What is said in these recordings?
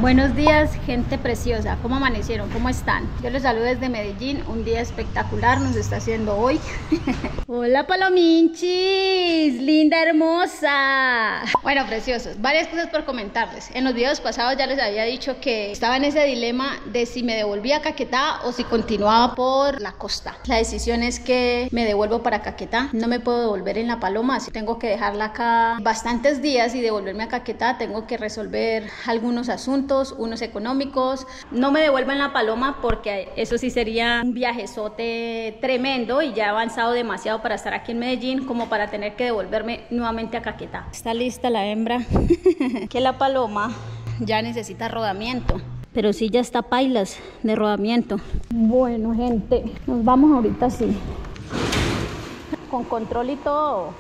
Buenos días, gente preciosa. ¿Cómo amanecieron? ¿Cómo están? Yo les saludo desde Medellín. Un día espectacular nos está haciendo hoy. Hola, Palominchis, linda, hermosa. Bueno, preciosos, varias cosas por comentarles. En los videos pasados ya les había dicho que estaba en ese dilema de si me devolvía a Caquetá o si continuaba por la costa. La decisión es que me devuelvo para Caquetá. No me puedo devolver en La Paloma, así tengo que dejarla acá bastantes días y devolverme a Caquetá. Tengo que resolver algunos asuntos, unos económicos. No me devuelvo en La Paloma porque eso sí sería un viajezote tremendo y ya he avanzado demasiado para estar aquí en Medellín como para tener que devolverme nuevamente a Caquetá. Está lista la hembra. Que La Paloma ya necesita rodamiento, pero sí ya está pailas de rodamiento. Bueno, gente, nos vamos ahorita sí, con control y todo.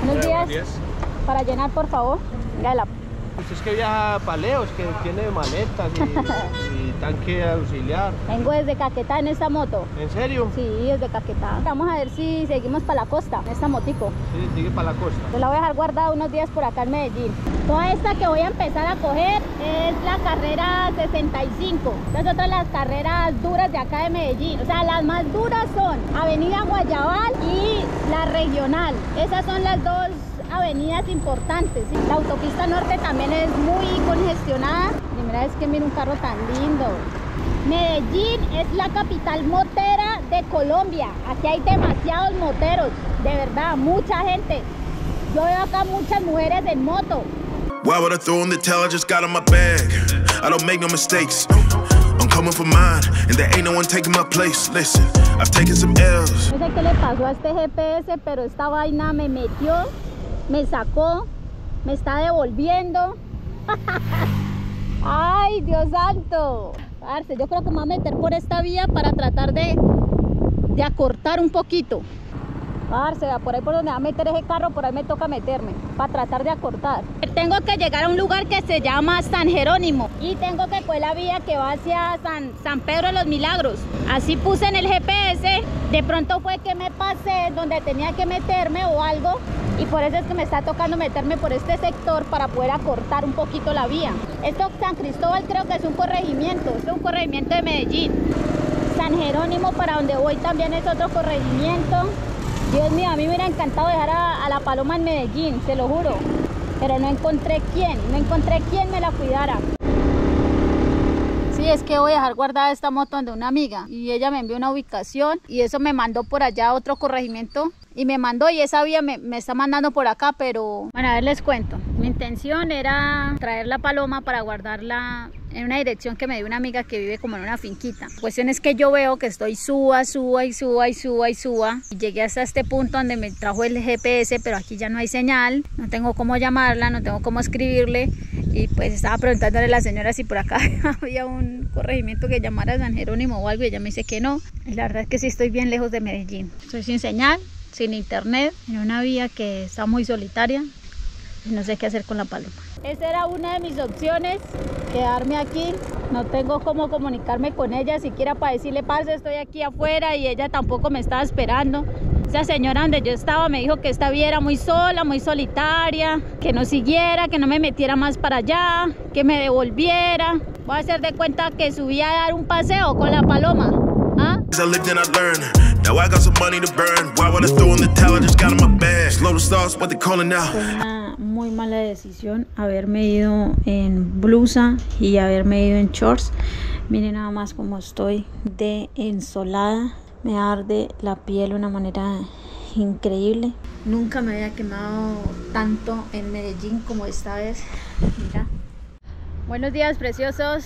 Buenos días. Para llenar, por favor. Gala. Usted es que viaja para Leos, que tiene maletas y tanque auxiliar. Vengo desde Caquetá en esta moto. ¿En serio? Sí, desde Caquetá. Vamos a ver si seguimos para la costa en esta motico. Sí, sigue para la costa. Yo la voy a dejar guardada unos días por acá en Medellín. Toda esta que voy a empezar a coger es la carrera 65. Esta es otra de las carreras duras de acá de Medellín. O sea, las más duras son Avenida Guayabal y la regional. Esas son las dos avenidas importantes. La autopista norte también es muy congestionada. Primera vez que miro un carro tan lindo. Medellín es la capital motera de Colombia. Aquí hay demasiados moteros, de verdad, mucha gente. Yo veo acá muchas mujeres en moto. Why would I throw in the towel? I just got on my bag. I don't make no mistakes. I'm coming for mine, and there ain't no one taking my place. Listen, I've taken some L's. No sé qué le pasó a este GPS, pero esta vaina me metió, me sacó, me está devolviendo. ¡Ay, Dios santo! Parce, yo creo que me voy a meter por esta vía para tratar de acortar un poquito. Parce, por ahí por donde va a meter ese carro, por ahí me toca meterme para tratar de acortar. Tengo que llegar a un lugar que se llama San Jerónimo y tengo que coger la vía que va hacia San Pedro de los Milagros. Así puse en el GPS, de pronto fue que me pasé donde tenía que meterme o algo y por eso es que me está tocando meterme por este sector para poder acortar un poquito la vía. Esto San Cristóbal creo que es un corregimiento, esto es un corregimiento de Medellín. San Jerónimo para donde voy también es otro corregimiento. Dios mío, a mí me hubiera encantado dejar a La Paloma en Medellín, se lo juro. Pero no encontré quién me la cuidara. Sí, es que voy a dejar guardada esta moto donde una amiga y ella me envió una ubicación y eso me mandó por allá a otro corregimiento y me mandó y esa vía me está mandando por acá, pero bueno, a ver, les cuento. Mi intención era traer La Paloma para guardarla en una dirección que me dio una amiga que vive como en una finquita. La cuestión es que yo veo que estoy suba y llegué hasta este punto donde me trajo el GPS, pero aquí ya no hay señal, no tengo cómo llamarla, no tengo cómo escribirle y pues estaba preguntándole a la señora si por acá había un corregimiento que llamara San Jerónimo o algo y ella me dice que no. Y la verdad es que sí estoy bien lejos de Medellín, estoy sin señal, sin internet, en una vía que está muy solitaria y no sé qué hacer con La Paloma. Esa era una de mis opciones, quedarme aquí. No tengo cómo comunicarme con ella, siquiera para decirle, parce, estoy aquí afuera, y ella tampoco me estaba esperando. Esa señora donde yo estaba me dijo que esta vía era muy sola, muy solitaria, que no siguiera, que no me metiera más para allá, que me devolviera. Voy a hacer de cuenta que subí a dar un paseo con La Paloma. ¿Ah? Fue una muy mala decisión haberme ido en blusa y haberme ido en shorts. Miren nada más cómo estoy de ensolada. Me arde la piel de una manera increíble. Nunca me había quemado tanto en Medellín como esta vez. Mira. Buenos días, preciosos.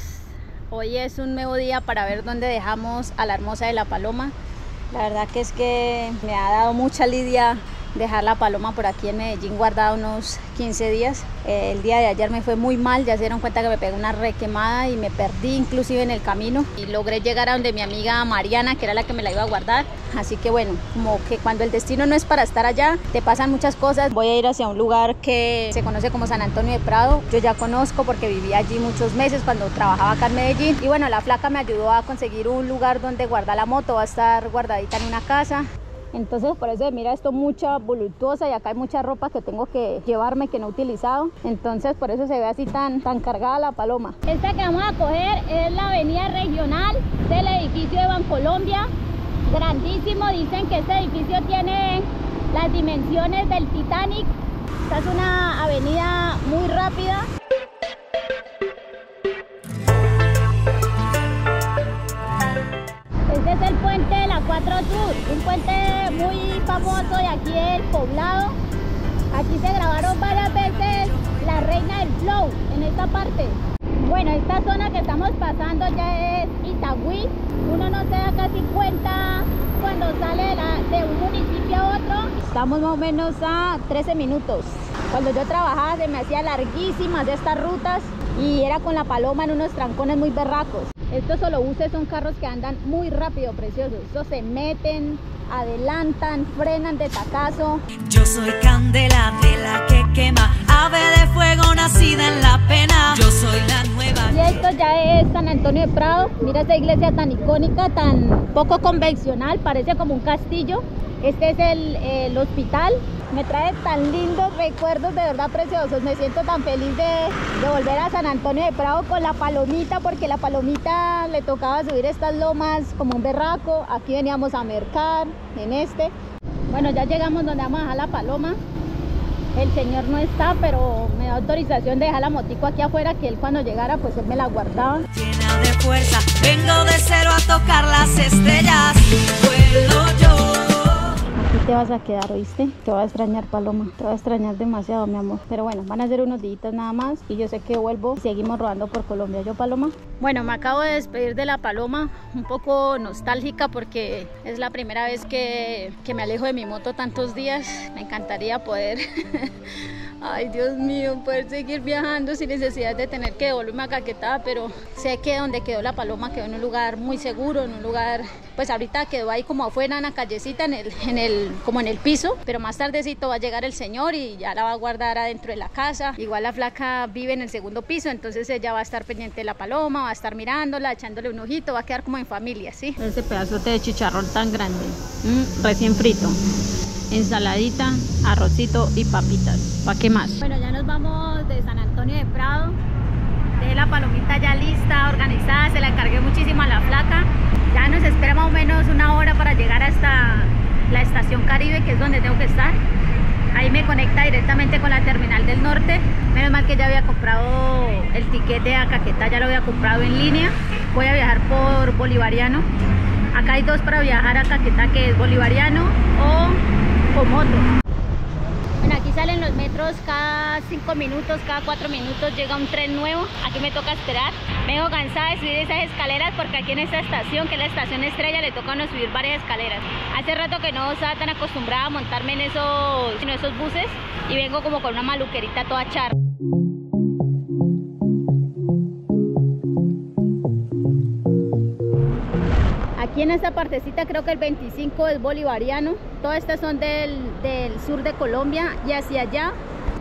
Hoy es un nuevo día para ver dónde dejamos a la hermosa de La Paloma. La verdad que es que me ha dado mucha lidia dejar la paloma por aquí en Medellín guardada unos 15 días. El día de ayer me fue muy mal, ya se dieron cuenta que me pegó una requemada y me perdí inclusive en el camino y logré llegar a donde mi amiga Mariana, que era la que me la iba a guardar. Así que bueno, como que cuando el destino no es para estar allá, te pasan muchas cosas. Voy a ir hacia un lugar que se conoce como San Antonio de Prado. Yo ya conozco porque viví allí muchos meses cuando trabajaba acá en Medellín. Y bueno, la flaca me ayudó a conseguir un lugar donde guardar la moto. Va a estar guardadita en una casa. Entonces por eso mira esto mucha voluptuosa y acá hay mucha ropa que tengo que llevarme que no he utilizado. Entonces por eso se ve así tan cargada la paloma. Esta que vamos a coger es la avenida regional del edificio de Bancolombia. Grandísimo, dicen que este edificio tiene las dimensiones del Titanic. Esta es una avenida muy rápida. Este es el puente de la 4 Sur, un puente muy famoso de aquí del poblado. Aquí se grabaron varias veces La Reina del Flow, en esta parte. Bueno, esta zona que estamos pasando ya es Itagüí. Uno no se da casi cuenta cuando sale de un municipio a otro. Estamos más o menos a 13 minutos. Cuando yo trabajaba se me hacía larguísimas estas rutas y era con la paloma en unos trancones muy berracos. Estos solobuses son carros que andan muy rápido, preciosos. Estos se meten, adelantan, frenan de tacazo. Yo soy candela de la que quema, ave de fuego nacida en la pena. Yo soy la nueva. Y esto ya es San Antonio de Prado. Mira esta iglesia tan icónica, tan poco convencional, parece como un castillo. Este es el hospital. Me trae tan lindos recuerdos, de verdad preciosos. Me siento tan feliz de volver a San Antonio de Prado con la palomita, porque la palomita le tocaba subir estas lomas como un berraco. Aquí veníamos a mercar en este. Bueno, ya llegamos donde vamos a dejar la paloma. El señor no está, pero me da autorización de dejar la motico aquí afuera, que él cuando llegara pues él me la guardaba. Llena de fuerza, vengo de cero a tocar las estrellas. Vuelo yo. Aquí te vas a quedar, ¿oíste? Te voy a extrañar, paloma. Te voy a extrañar demasiado, mi amor. Pero bueno, van a ser unos días nada más y yo sé que vuelvo y seguimos rodando por Colombia. ¿Yo, paloma? Bueno, me acabo de despedir de la paloma, un poco nostálgica porque es la primera vez que me alejo de mi moto tantos días. Me encantaría poder... Ay, Dios mío, poder seguir viajando sin necesidad de tener que devolverme a Caquetá, pero sé que donde quedó la paloma quedó en un lugar muy seguro, en un lugar, pues ahorita quedó ahí como afuera en la callecita, como en el piso, pero más tardecito va a llegar el señor y ya la va a guardar adentro de la casa. Igual la flaca vive en el segundo piso, entonces ella va a estar pendiente de la paloma, va a estar mirándola, echándole un ojito, va a quedar como en familia, ¿sí? Ese pedazote de chicharrón tan grande, recién frito. Ensaladita, arrocito y papitas. ¿Para qué más? Bueno, ya nos vamos de San Antonio de Prado. Dejé la palomita ya lista, organizada. Se la encargué muchísimo a la flaca. Ya nos espera más o menos una hora para llegar hasta la estación Caribe, que es donde tengo que estar. Ahí me conecta directamente con la terminal del norte. Menos mal que ya había comprado el tiquete a Caquetá, ya lo había comprado en línea. Voy a viajar por Bolivariano. Acá hay dos para viajar a Caquetá, que es Bolivariano o moto. Bueno, aquí salen los metros cada 5 minutos, cada 4 minutos llega un tren nuevo. Aquí me toca esperar. Me vengo cansada de subir esas escaleras porque aquí en esta estación, que es la estación Estrella, le toca a uno subir varias escaleras. Hace rato que no estaba tan acostumbrada a montarme en esos buses y vengo como con una maluquerita toda charra. Aquí en esta partecita creo que el 25 es Bolivariano. Todas estas son del sur de Colombia y hacia allá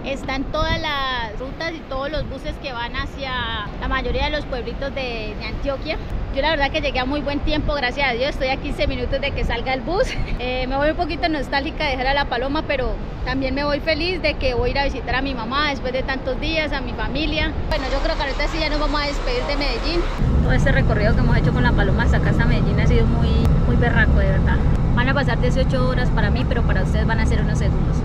están todas las rutas y todos los buses que van hacia la mayoría de los pueblitos de Antioquia. Yo la verdad que llegué a muy buen tiempo, gracias a Dios. Estoy a 15 minutos de que salga el bus. Me voy un poquito nostálgica de dejar a la paloma, pero también me voy feliz de que voy a ir a visitar a mi mamá después de tantos días, a mi familia. Bueno, yo creo que ahorita sí ya nos vamos a despedir de Medellín. Todo este recorrido que hemos hecho con la paloma hasta acá, hasta Medellín, ha sido muy berraco, de verdad. Van a pasar 18 horas para mí, pero para ustedes van a ser unos segundos.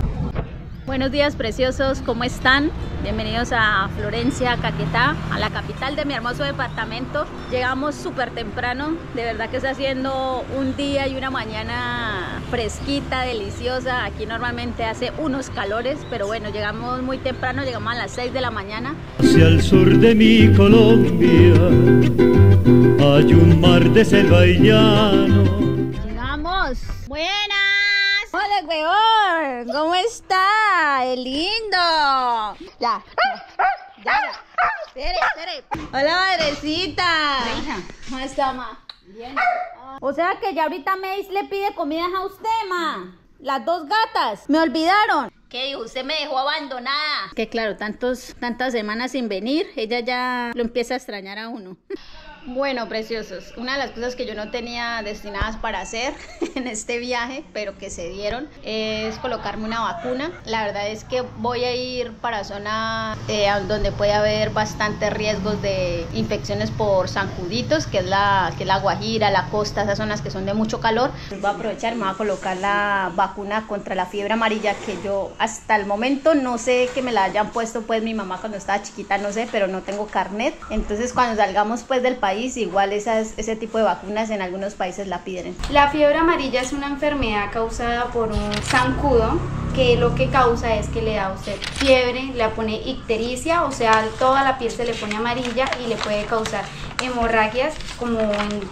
Buenos días, preciosos, ¿cómo están? Bienvenidos a Florencia, Caquetá, a la capital de mi hermoso departamento. Llegamos súper temprano, de verdad que está haciendo un día y una mañana fresquita, deliciosa. Aquí normalmente hace unos calores, pero bueno, llegamos muy temprano, llegamos a las 6 de la mañana. Hacia el sur de mi Colombia hay un mar de selva y llano. Llegamos. Buenas. Hola, huevón, ¿cómo está? ¡Es lindo! Ya. Espere. Hola, madrecita. ¿Cómo está, ma? Bien. O sea que ya ahorita Mace le pide comida a usted, ma. Las dos gatas. Me olvidaron. ¿Qué dijo? Usted me dejó abandonada. Que claro, tantas semanas sin venir, ella ya lo empieza a extrañar a uno. Bueno, preciosos, una de las cosas que yo no tenía destinadas para hacer en este viaje, pero que se dieron, es colocarme una vacuna. La verdad es que voy a ir para zona donde puede haber bastantes riesgos de infecciones por zancuditos, que es la Guajira, la costa, esas zonas que son de mucho calor. Voy a aprovechar y me voy a colocar la vacuna contra la fiebre amarilla, que yo hasta el momento no sé que me la hayan puesto pues mi mamá cuando estaba chiquita, no sé, pero no tengo carnet. Entonces cuando salgamos pues del país, igual ese tipo de vacunas en algunos países la piden. La fiebre amarilla es una enfermedad causada por un zancudo que lo que causa es que le da a usted fiebre, le pone ictericia, o sea, toda la piel se le pone amarilla y le puede causar hemorragias como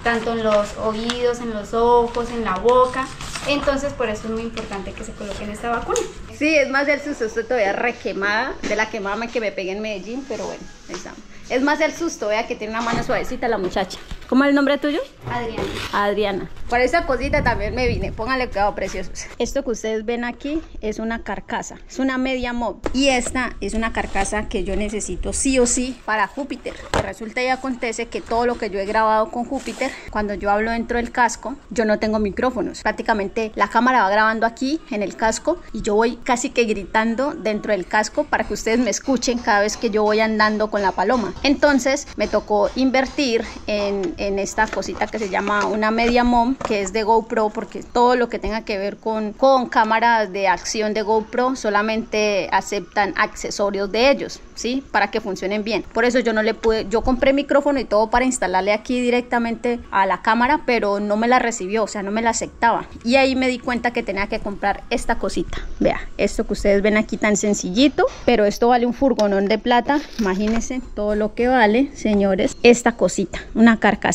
tanto en los oídos, en los ojos, en la boca. Entonces por eso es muy importante que se coloquen esta vacuna. Sí, es más del susto, estoy todavía requemada de la quemada que me pegué en Medellín, pero bueno, ahí estamos. Es más el susto, vea que tiene una mano suavecita la muchacha. ¿Cómo es el nombre tuyo? Adriana. Adriana. Por esa cosita también me vine, póngale cuidado, preciosos. Esto que ustedes ven aquí es una carcasa, es una media mob. Y esta es una carcasa que yo necesito sí o sí para Júpiter. Que resulta y acontece que todo lo que yo he grabado con Júpiter, cuando yo hablo dentro del casco, yo no tengo micrófonos. Prácticamente la cámara va grabando aquí en el casco y yo voy casi que gritando dentro del casco para que ustedes me escuchen cada vez que yo voy andando con la paloma. Entonces me tocó invertir en esta cosita que se llama una media mom, que es de GoPro, porque todo lo que tenga que ver con cámaras de acción de GoPro solamente aceptan accesorios de ellos, ¿sí? Para que funcionen bien. Por eso yo no le pude, yo compré micrófono y todo para instalarle aquí directamente a la cámara, pero no me la recibió, o sea, no me la aceptaba. Y ahí me di cuenta que tenía que comprar esta cosita. Vea, esto que ustedes ven aquí tan sencillito, pero esto vale un furgonón de plata. Imagínense todo lo que vale, señores. Esta cosita, una carcasita,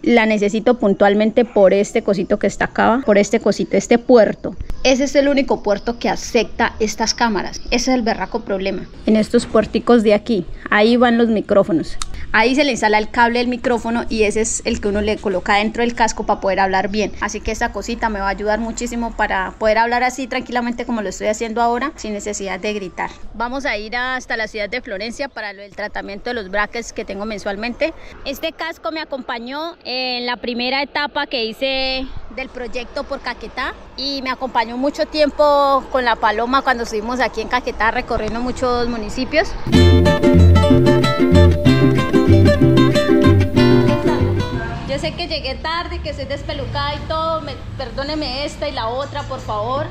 la necesito puntualmente por este cosito que está acá, por este cosito, este puerto. Ese es el único puerto que acepta estas cámaras. Ese es el berraco problema. En estos puerticos de aquí, ahí van los micrófonos. Ahí se le instala el cable del micrófono y ese es el que uno le coloca dentro del casco para poder hablar bien. Así que esta cosita me va a ayudar muchísimo para poder hablar así tranquilamente como lo estoy haciendo ahora, sin necesidad de gritar. Vamos a ir hasta la ciudad de Florencia para el tratamiento de los brackets que tengo mensualmente. Este casco me acompañó en la primera etapa que hice del proyecto por Caquetá y me acompañó mucho tiempo con la paloma cuando estuvimos aquí en Caquetá recorriendo muchos municipios. Yo sé que llegué tarde, que estoy despelucada y todo, perdóneme esta y la otra, por favor.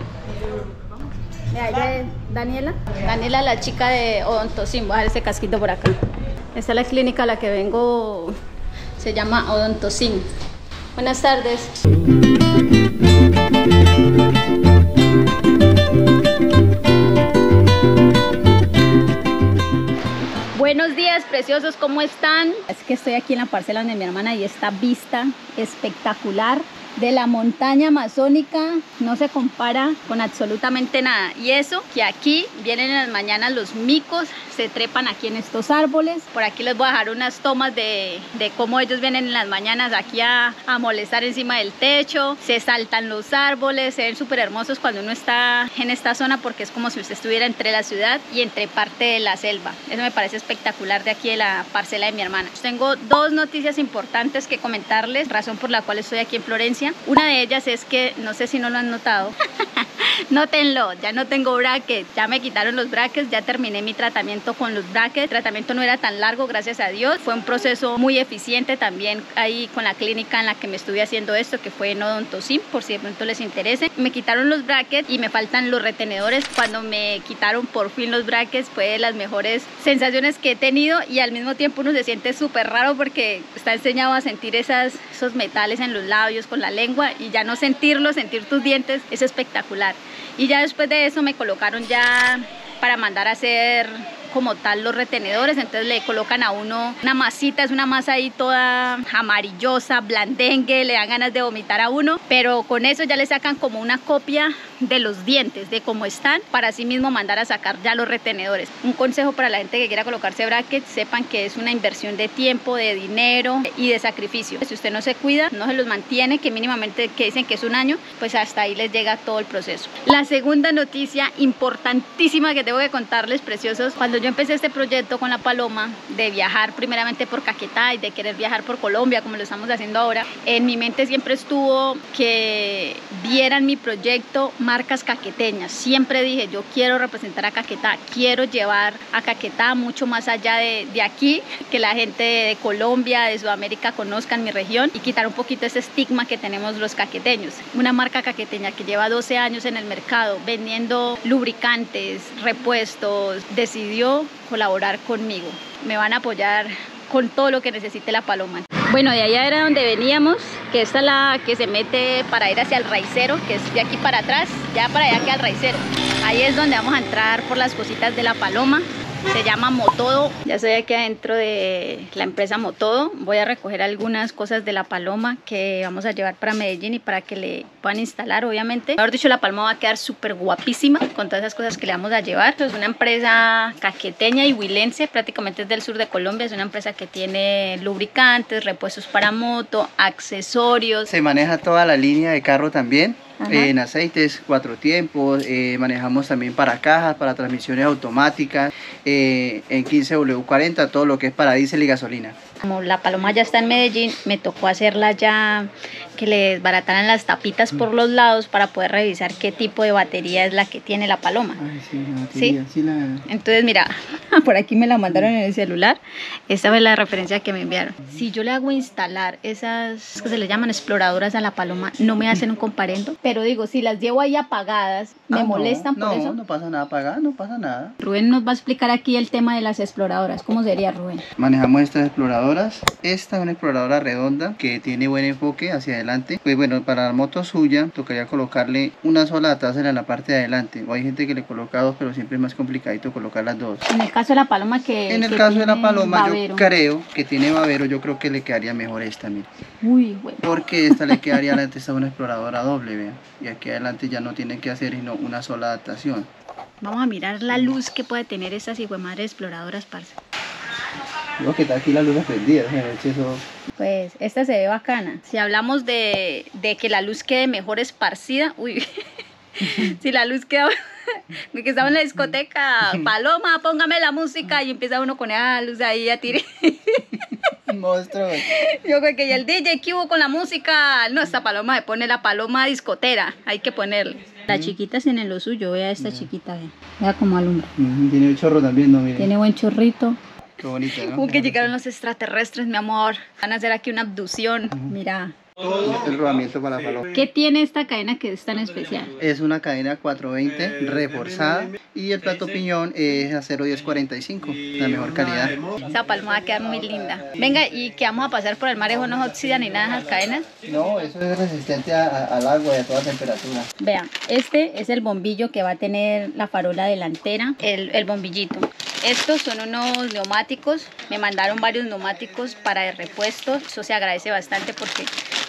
Mira, ella es Daniela. Daniela, la chica de Odontocin. Voy a dejar este casquito por acá. Esta es la clínica a la que vengo, se llama Odontocin. Buenas tardes. Buenos días, preciosos, ¿cómo están? Es que estoy aquí en la parcela de mi hermana y esta vista espectacular de la montaña amazónica no se compara con absolutamente nada. Y eso que aquí vienen en las mañanas los micos, se trepan aquí en estos árboles. Por aquí les voy a dejar unas tomas de cómo ellos vienen en las mañanas aquí a molestar encima del techo. Se saltan los árboles, se ven súper hermosos cuando uno está en esta zona porque es como si usted estuviera entre la ciudad y entre parte de la selva. Eso me parece espectacular de aquí de la parcela de mi hermana. Tengo dos noticias importantes que comentarles, razón por la cual estoy aquí en Florencia. Una de ellas es que, no sé si no lo han notado, nótenlo, ya no tengo brackets, ya me quitaron los brackets, ya terminé mi tratamiento con los brackets. El tratamiento no era tan largo, gracias a Dios, fue un proceso muy eficiente también ahí con la clínica en la que me estuve haciendo esto, que fue en Odontocin, por si de pronto les interese. Me quitaron los brackets y me faltan los retenedores. Cuando me quitaron por fin los brackets fue de las mejores sensaciones que he tenido y al mismo tiempo uno se siente súper raro porque está enseñado a sentir esos metales en los labios con la lengua y ya no sentirlo, sentir tus dientes es espectacular. Y ya después de eso me colocaron ya para mandar a hacer como tal los retenedores, entonces le colocan a uno una masita, es una masa ahí toda amarillosa, blandengue, le dan ganas de vomitar a uno, pero con eso ya le sacan como una copia de los dientes, de cómo están, para así mismo mandar a sacar ya los retenedores. Un consejo para la gente que quiera colocarse brackets, sepan que es una inversión de tiempo, de dinero y de sacrificio. Si usted no se cuida, no se los mantiene, que mínimamente que dicen que es un año, pues hasta ahí les llega todo el proceso. La segunda noticia importantísima que tengo que contarles, preciosos, cuando yo empecé este proyecto con la paloma, de viajar primeramente por Caquetá y de querer viajar por Colombia, como lo estamos haciendo ahora, en mi mente siempre estuvo que vieran mi proyecto marcas caqueteñas. Siempre dije, yo quiero representar a Caquetá, quiero llevar a Caquetá mucho más allá de aquí, que la gente de Colombia, de Sudamérica conozcan mi región y quitar un poquito ese estigma que tenemos los caqueteños. Una marca caqueteña que lleva 12 años en el mercado vendiendo lubricantes, repuestos, decidió colaborar conmigo. Me van a apoyar con todo lo que necesite la paloma. Bueno, de allá era donde veníamos, que esta es la que se mete para ir hacia el raicero, que es de aquí para atrás, ya para allá queda el raicero. Ahí es donde vamos a entrar por las cositas de la paloma. Se llama Motodo. Ya estoy aquí adentro de la empresa Motodo. Voy a recoger algunas cosas de la paloma que vamos a llevar para Medellín y para que le puedan instalar, obviamente. Mejor dicho, la paloma va a quedar súper guapísima con todas esas cosas que le vamos a llevar. Es una empresa caqueteña y huilense, prácticamente es del sur de Colombia. Es una empresa que tiene lubricantes, repuestos para moto, accesorios. Se maneja toda la línea de carro también. En aceites 4 tiempos, manejamos también para cajas, para transmisiones automáticas, en 15W40, todo lo que es para diésel y gasolina. Como la paloma ya está en Medellín, me tocó hacerla ya que le desbarataran las tapitas por los lados para poder revisar qué tipo de batería es la que tiene la paloma. Ay, sí, la batería, ¿Sí? Sí la... Entonces mira, por aquí me la mandaron en el celular. Esta fue la referencia que me enviaron. Si yo le hago instalar esas que se le llaman exploradoras a la paloma, no me hacen un comparendo. Pero digo, si las llevo ahí apagadas, me molestan por eso. No pasa nada apagada, no pasa nada. Rubén nos va a explicar aquí el tema de las exploradoras. ¿Cómo sería, Rubén? Manejamos estas exploradoras. Esta es una exploradora redonda que tiene buen enfoque hacia adelante. Pues bueno, para la moto suya tocaría colocarle una sola taser en la parte de adelante. O hay gente que le coloca dos, pero siempre es más complicadito colocar las dos. En el caso de la paloma En el caso de la paloma, yo creo que tiene babero, yo creo que le quedaría mejor esta, mira. Uy, bueno. Porque esta le quedaría adelante, esta es una exploradora doble, vea. Y aquí adelante ya no tiene que hacer sino una sola adaptación. Vamos a mirar la luz que puede tener estas hijuemadres exploradoras, parce. Digo que está aquí la luz prendida, eso... Pues esta se ve bacana. Si hablamos de que la luz quede mejor esparcida, uy, si la luz queda... que estamos en la discoteca, paloma, póngame la música, y empieza uno con esa luz ahí a tirar. Monstruo. Yo creo que y el DJ que hubo con la música, no, esta paloma se pone la paloma discotera, hay que ponerle. La chiquita tiene lo suyo, vea esta chiquita, vea cómo alumbra. Tiene un chorro también, ¿no? Mire. Tiene buen chorrito. Qué bonita, ¿no? Como que llegaron los extraterrestres, mi amor. Van a hacer aquí una abducción. Mira. El rodamiento para la paloma. ¿Qué tiene esta cadena que es tan especial? Es una cadena 420 reforzada y el plato piñón es acero 1045, la mejor calidad. Esa palma va a quedar muy linda. Venga, ¿y qué vamos a pasar por el marejo? ¿No se oxidan ni nada de esas cadenas? No, eso es resistente al agua y a toda temperatura. Vean, este es el bombillo que va a tener la farola delantera, el bombillito. Estos son unos neumáticos, me mandaron varios neumáticos para el repuesto, eso se agradece bastante porque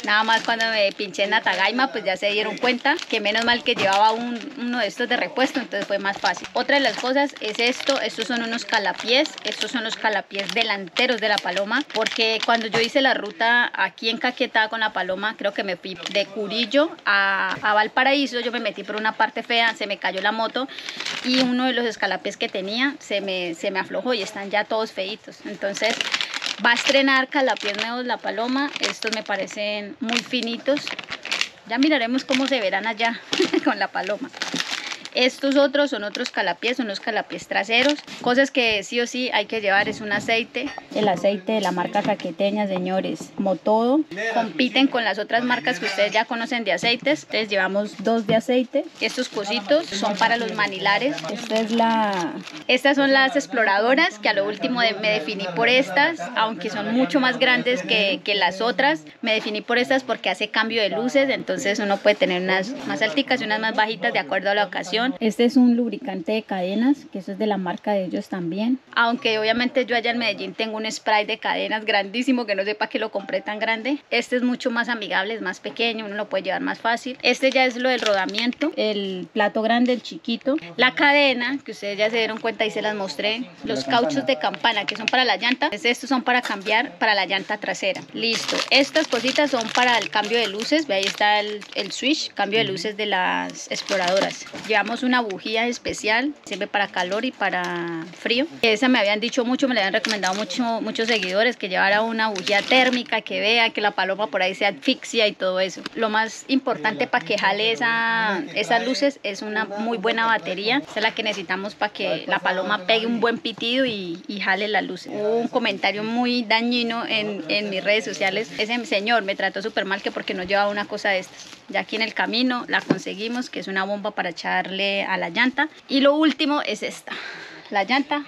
nada más cuando me pinché en Natagaima pues ya se dieron cuenta que menos mal que llevaba uno de estos de repuesto, entonces fue más fácil. Otra de las cosas es estos son unos calapiés, estos son los calapiés delanteros de la paloma, porque cuando yo hice la ruta aquí en Caquetá con la paloma, creo que me fui de Curillo a Valparaíso, yo me metí por una parte fea, se me cayó la moto y uno de los escalapiés que tenía se me aflojó y están ya todos feitos, entonces va a estrenar calapiés nuevos la paloma. Estos me parecen muy finitos, ya miraremos cómo se verán allá con la paloma. Estos otros son otros calapiés, son los calapiés traseros. Cosas que sí o sí hay que llevar es un aceite. El aceite de la marca caqueteña, señores, Motodo. Compiten con las otras marcas que ustedes ya conocen de aceites. Entonces llevamos 2 de aceite. Estos cositos son para los manilares. Estas son las exploradoras, que a lo último me definí por estas, aunque son mucho más grandes que las otras. Me definí por estas porque hace cambio de luces, entonces uno puede tener unas más alticas y unas más bajitas de acuerdo a la ocasión. atención. Este es un lubricante de cadenas, que eso es de la marca de ellos también. Aunque obviamente yo allá en Medellín tengo un spray de cadenas grandísimo, que no sé para qué lo compré tan grande. Este es mucho más amigable, es más pequeño, uno lo puede llevar más fácil. Este ya es lo del rodamiento, el plato grande, el chiquito. La cadena, que ustedes ya se dieron cuenta y se las mostré. Los cauchos de campana, que son para la llanta. Estos son para cambiar para la llanta trasera. Listo. Estas cositas son para el cambio de luces. Ve, ahí está el switch, cambio de luces de las exploradoras. Llevamos una bujía especial, sirve para calor y para frío. Esa me habían dicho mucho, me la habían recomendado muchos seguidores, que llevara una bujía térmica, que vea que la paloma por ahí se asfixia y todo eso. Lo más importante para que jale esas luces es una muy buena batería. Esa es la que necesitamos para que la paloma pegue un buen pitido y jale las luces. Hubo un comentario muy dañino en mis redes sociales. Ese señor me trató súper mal, que porque no llevaba una cosa de estas. Ya aquí en el camino la conseguimos, que es una bomba para echarle a la llanta. Y lo último es esta, la llanta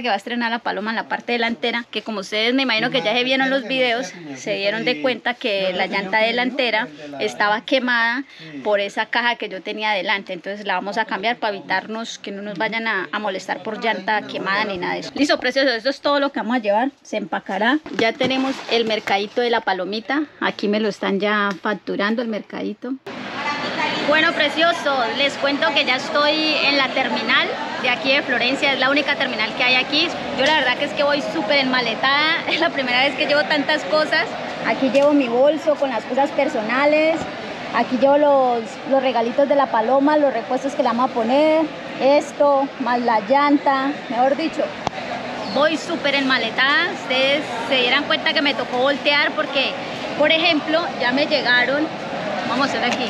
que va a estrenar la paloma en la parte delantera, que como ustedes me imagino que ya se vieron los videos, se dieron de cuenta que la llanta delantera estaba quemada por esa caja que yo tenía adelante. Entonces la vamos a cambiar para evitarnos que no nos vayan a molestar por llanta quemada ni nada de eso. Listo, precioso, esto es todo lo que vamos a llevar. Se empacará. Ya tenemos el mercadito de la palomita. Aquí me lo están ya facturando, el mercadito. Bueno, precioso, les cuento que ya estoy en la terminal de aquí de Florencia. Es la única terminal que hay aquí. Yo la verdad que es que voy súper enmaletada. Es la primera vez que llevo tantas cosas. Aquí llevo mi bolso con las cosas personales. Aquí llevo los regalitos de la paloma, los repuestos que le vamos a poner. Esto, más la llanta, mejor dicho. Voy súper enmaletada. Ustedes se dieran cuenta que me tocó voltear porque, por ejemplo, ya me llegaron. Vamos a ver aquí.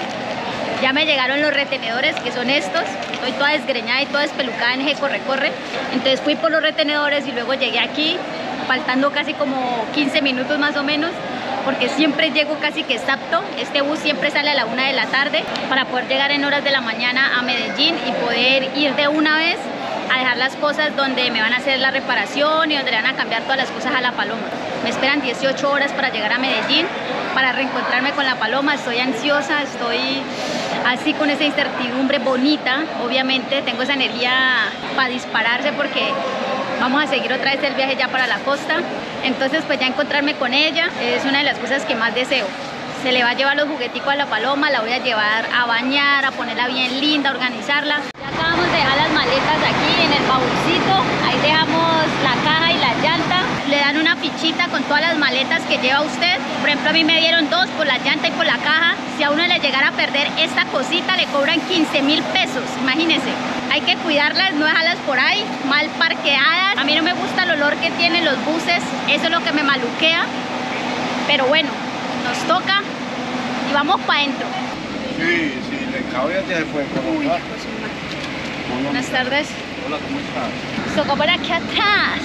Ya me llegaron los retenedores, que son estos. Estoy toda desgreñada y toda despelucada en eje corre-corre. Entonces fui por los retenedores y luego llegué aquí, faltando casi como 15 minutos más o menos, porque siempre llego casi que exacto. Este bus siempre sale a la 1 de la tarde para poder llegar en horas de la mañana a Medellín y poder ir de una vez a dejar las cosas donde me van a hacer la reparación y donde le van a cambiar todas las cosas a la paloma. Me esperan 18 horas para llegar a Medellín, para reencontrarme con la paloma. Estoy ansiosa, estoy así con esa incertidumbre bonita. Obviamente tengo esa energía para dispararse porque vamos a seguir otra vez el viaje ya para la costa. Entonces pues ya encontrarme con ella es una de las cosas que más deseo. Se le va a llevar los jugueticos a la paloma, la voy a llevar a bañar, a ponerla bien linda, a organizarla. Ya acabamos de dejar las maletas aquí en el baúlcito, ahí dejamos la caja y la llanta. Le dan una fichita con todas las maletas que lleva usted. Por ejemplo, a mí me dieron 2 por la llanta y por la caja. Si a uno le llegara a perder esta cosita, le cobran 15.000 pesos, imagínense. Hay que cuidarlas, no dejarlas por ahí mal parqueadas. A mí no me gusta el olor que tienen los buses, eso es lo que me maluquea. Pero bueno, nos toca y vamos para adentro. Sí, le cabe ya se fue. Uy, pues, buenas tardes. Hola, ¿cómo estás? Nos tocó por aquí atrás.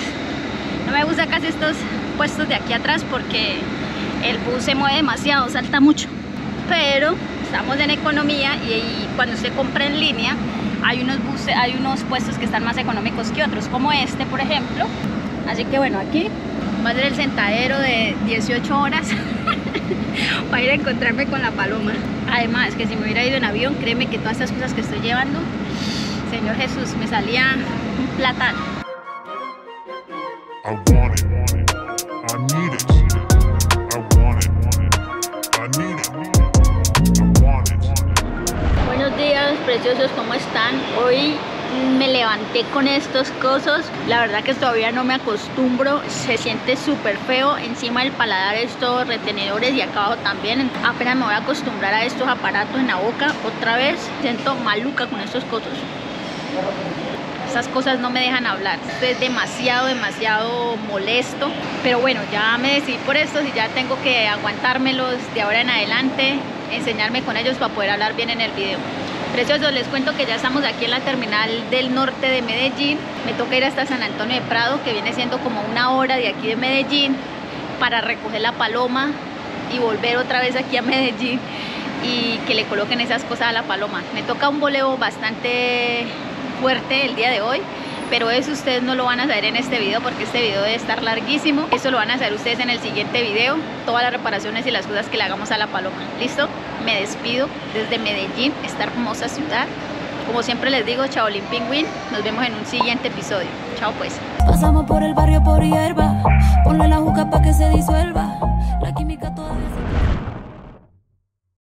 No me gusta casi estos puestos de aquí atrás porque el bus se mueve demasiado, salta mucho. Pero estamos en economía y cuando usted compra en línea hay unos puestos que están más económicos que otros, como este por ejemplo. Así que bueno, aquí va a ser el sentadero de 18 horas para ir a encontrarme con la paloma. Además que si me hubiera ido en avión, créeme que todas estas cosas que estoy llevando, Señor Jesús, me salía un platano. I want it, I need it, I want it, I need it, I want it. Buenos días, preciosos, ¿cómo están? Hoy me levanté con estos cosos. La verdad que todavía no me acostumbro, se siente súper feo. Encima del paladar estos retenedores y acá abajo también. Apenas me voy a acostumbrar a estos aparatos en la boca. Otra vez siento maluca con estos cosos. Esas cosas no me dejan hablar. Esto es demasiado molesto. Pero bueno, ya me decidí por estos y ya tengo que aguantármelos de ahora en adelante, enseñarme con ellos para poder hablar bien en el video. Preciosos, les cuento que ya estamos aquí en la terminal del norte de Medellín. Me toca ir hasta San Antonio de Prado, que viene siendo como 1 hora de aquí de Medellín, para recoger la paloma y volver otra vez aquí a Medellín y que le coloquen esas cosas a la paloma. Me toca un voleo bastante fuerte el día de hoy, pero eso ustedes no lo van a saber en este video porque este video debe estar larguísimo. Eso lo van a saber ustedes en el siguiente video, todas las reparaciones y las cosas que le hagamos a la paloma. ¿Listo? Me despido desde Medellín, esta hermosa ciudad. Como siempre les digo, Chaolín Pingüín, nos vemos en un siguiente episodio. Chao pues. Pasamos por el barrio por hierba, ponle la juca pa' que se disuelva, la química todavía se...